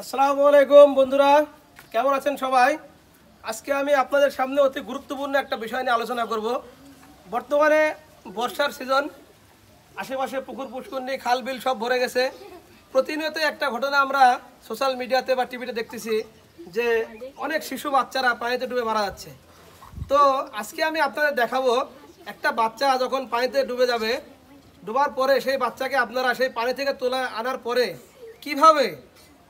আসসালামু আলাইকুম বন্ধুরা, কেমন আছেন সবাই? আজকে আমি আপনাদের সামনে অতি গুরুত্বপূর্ণ একটা বিষয় নিয়ে আলোচনা করব। বর্তমানে বর্ষার সিজন, আশেপাশে পুকুর পুষ্করণী খাল বিল সব ভরে গেছে। প্রতিনিয়ত একটা ঘটনা আমরা সোশ্যাল মিডিয়াতে বা টিভিতে দেখতেছি যে অনেক শিশু বাচ্চারা পানিতে ডুবে মারা যাচ্ছে। তো আজকে আমি আপনাদের দেখাবো একটা বাচ্চা যখন পানিতে ডুবে যাবে, ডুবার পরে সেই বাচ্চাকে আপনারা সেই পানি থেকে তোলা আনার পরে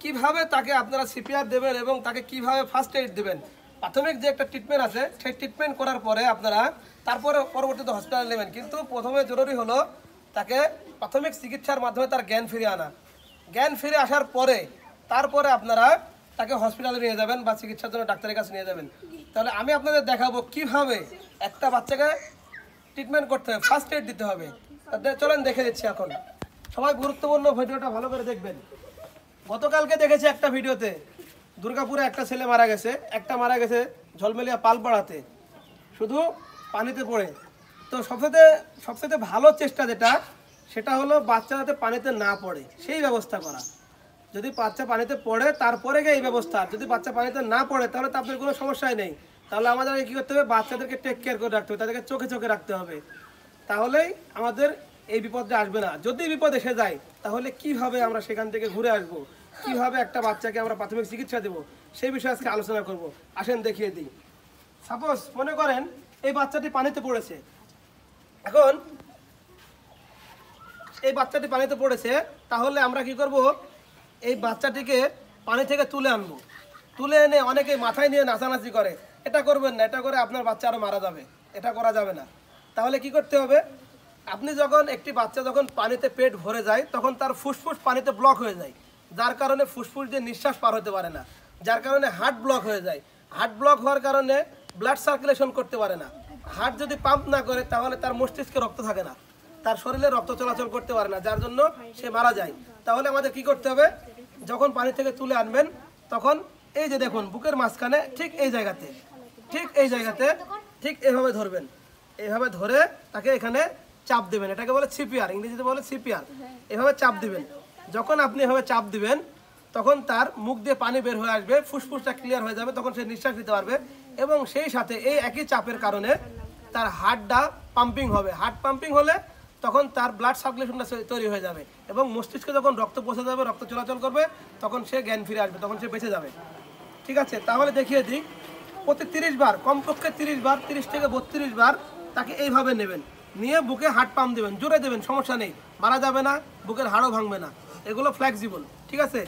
কিভাবে তাকে আপনারা সিপিআর দেবেন এবং তাকে কিভাবে ফার্স্ট এইড দেবেন, প্রাথমিক যে একটা ট্রিটমেন্ট আছে সেই ট্রিটমেন্ট করার পরে আপনারা তারপরে পরবর্তীতে হসপিটালে নেবেন। কিন্তু প্রথমে জরুরি হলো তাকে প্রাথমিক চিকিৎসার মাধ্যমে তার জ্ঞান ফিরে আনা। জ্ঞান ফিরে আসার পরে তারপরে আপনারা তাকে হসপিটালে নিয়ে যাবেন বা চিকিৎসার জন্য ডাক্তারের কাছে নিয়ে যাবেন। তাহলে আমি আপনাদের দেখাবো কিভাবে একটা বাচ্চাকে ট্রিটমেন্ট করতে হবে, ফার্স্ট এইড দিতে হবে। চলেন দেখে দিচ্ছি। এখন সবাই গুরুত্বপূর্ণ ভিডিওটা ভালো করে দেখবেন। গতকালকে দেখেছি একটা ভিডিওতে দুর্গাপুরে একটা ছেলে মারা গেছে ঝলমেলিয়া পালপাড়াতে, শুধু পানিতে পড়ে। তো সবচেয়ে ভালো চেষ্টা সেটা হলো বাচ্চা যাতে পানিতে না পড়ে সেই ব্যবস্থা করা। যদি বাচ্চা পানিতে পড়ে তারপরে গিয়ে এই ব্যবস্থা, যদি বাচ্চা পানিতে না পড়ে তাহলে তো আপনার কোনো সমস্যাই নেই। তাহলে আমাদের কী করতে হবে, বাচ্চাদেরকে টেক কেয়ার করে রাখতে হবে, তাদেরকে চোখে রাখতে হবে। তাহলেই আমাদের এই বিপদটা আসবে না। যদি বিপদ এসে যায় তাহলে কিভাবে আমরা সেখান থেকে ঘুরে আসবো, কিভাবে একটা বাচ্চাকে আমরা প্রাথমিক চিকিৎসা দেবো, সেই বিষয়ে আজকে আলোচনা করব। আসেন দেখিয়ে দিই। সাপোজ মনে করেন এই বাচ্চাটি পানিতে পড়েছে। এখন এই বাচ্চাটি পানিতে পড়েছে, তাহলে আমরা কি করব, এই বাচ্চাটিকে পানি থেকে তুলে আনবো। তুলে এনে অনেকে মাথায় নিয়ে নাচানাচি করে, এটা করবেন না, এটা করে আপনার বাচ্চা আরও মারা যাবে, এটা করা যাবে না। তাহলে কি করতে হবে, আপনি যখন একটি বাচ্চা যখন পানিতে পেট ভরে যায় তখন তার ফুসফুস পানিতে ব্লক হয়ে যায়, যার কারণে ফুসফুস দিয়ে নিঃশ্বাস পার হতে পারে না, যার কারণে হার্ট ব্লক হয়ে যায়। হার্ট ব্লক হওয়ার কারণে ব্লাড সার্কুলেশন করতে পারে না। হার্ট যদি পাম্প না করে তাহলে তার মস্তিষ্কে রক্ত থাকে না, তার শরীরে রক্ত চলাচল করতে পারে না, যার জন্য সে মারা যায়। তাহলে আমাদের কি করতে হবে, যখন পানি থেকে তুলে আনবেন তখন এই যে দেখুন বুকের মাঝখানে ঠিক এই জায়গাতে ঠিক এইভাবে ধরবেন, এইভাবে ধরে তাকে এখানে চাপ দেবেন। এটাকে বলে সিপিআর, ইংরেজিতে বলে সিপিআর। এভাবে চাপ দিবেন। যখন আপনি এভাবে চাপ দিবেন তখন তার মুখ দিয়ে পানি বের হয়ে আসবে, ফুসফুসটা ক্লিয়ার হয়ে যাবে, তখন সে নিঃশ্বাস নিতে পারবে। এবং সেই সাথে এই একই চাপের কারণে তার হার্টটা পাম্পিং হবে। হার্ট পাম্পিং হলে তখন তার ব্লাড সার্কুলেশনটা তৈরি হয়ে যাবে এবং মস্তিষ্কে যখন রক্ত পৌঁছে যাবে, রক্ত চলাচল করবে, তখন সে জ্ঞান ফিরে আসবে, তখন সে বেঁচে যাবে। ঠিক আছে, তাহলে দেখিয়ে দিই। প্রতি 30 বার, কমপক্ষে 30 বার, 30 থেকে 32 বার তাকে এইভাবে নেবেন, নিয়ে বুকে হার্ট পাম্প দেবেন, জোরে দেবেন, সমস্যা নেই, মারা যাবে না, বুকের হাড়ও ভাঙবে না। এগুলো ফ্লেক্সিবল। ঠিক আছে।